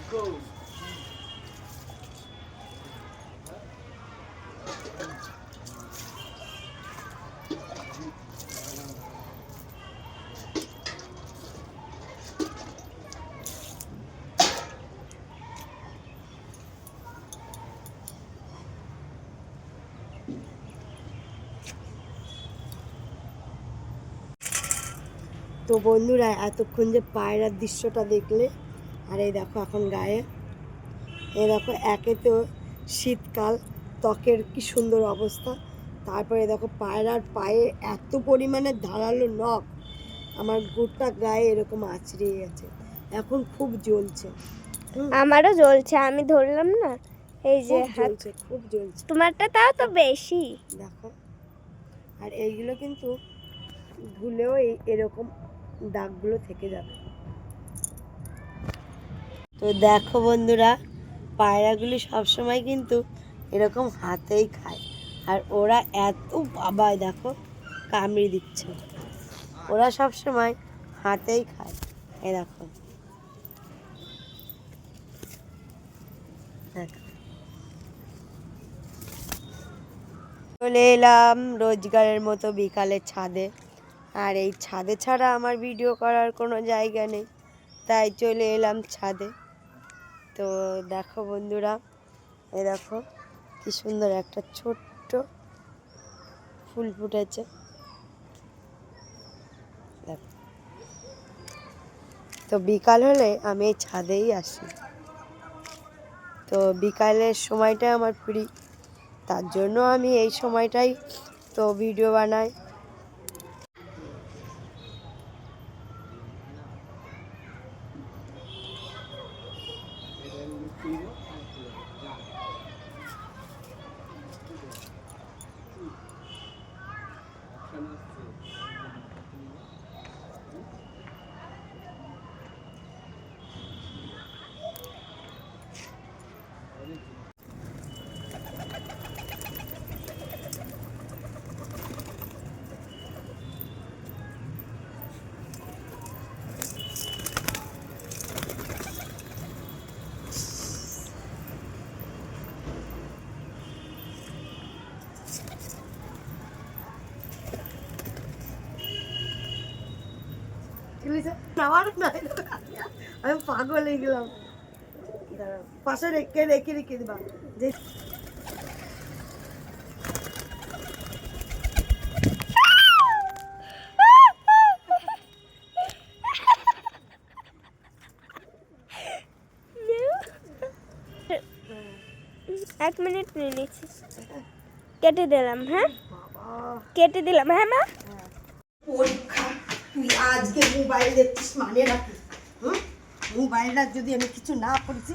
তো বন্ধুরা এতক্ষণ যে পায়রার দৃশ্যটা দেখলে, আর এই দেখো এখন গায়ে, এই দেখো একে তো শীতকাল, ত্বকের কি সুন্দর অবস্থা, তারপরে দেখো পায়রার পায়ে এত পরিমাণে ধারালো নখ, আমার গোটা গায়ে এরকম আছড়িয়ে গেছে, এখন খুব জ্বলছে। আমারও জ্বলছে, আমি ধরলাম না, এই যে জ্বলছে, খুব জ্বলছে। তোমারটা তাও তো বেশি দেখো, আর এইগুলো কিন্তু ধুলেও এরকম দাগগুলো থেকে যাবে। তো দেখো বন্ধুরা, পায়রাগুলি সবসময় কিন্তু এরকম হাতেই খায়, আর ওরা এত বাবায় দেখো কামড়ে দিচ্ছে, ওরা সবসময় হাতেই খায়। এই দেখো, দেখো চলে এলাম রোজগারের মতো বিকালে ছাদে, আর এই ছাদে ছাড়া আমার ভিডিও করার কোনো জায়গা নেই, তাই চলে এলাম ছাদে। তো দেখো বন্ধুরা, এই দেখো কি সুন্দর একটা ছোট্ট ফুল ফুটেছে, দেখো। তো বিকাল হলে আমি এই ছাদেই আসি, তো বিকালের সময়টা আমার ফ্রি, তার জন্য আমি এই সময়টাই তো ভিডিও বানাই। আমি পাগল হয়ে গেলাম, পাশে রেখে রেখে রেখে দিবা যে এক মিনিট নিয়ে নিচ্ছি, কেটে দিলাম। হ্যাঁ কেটে দিলাম। হ্যাঁ মা, পরীক্ষা, তুই আজকে মোবাইল দেখছিস মানে রাখি, মোবাইলটা যদি আমি কিছু না পড়েছি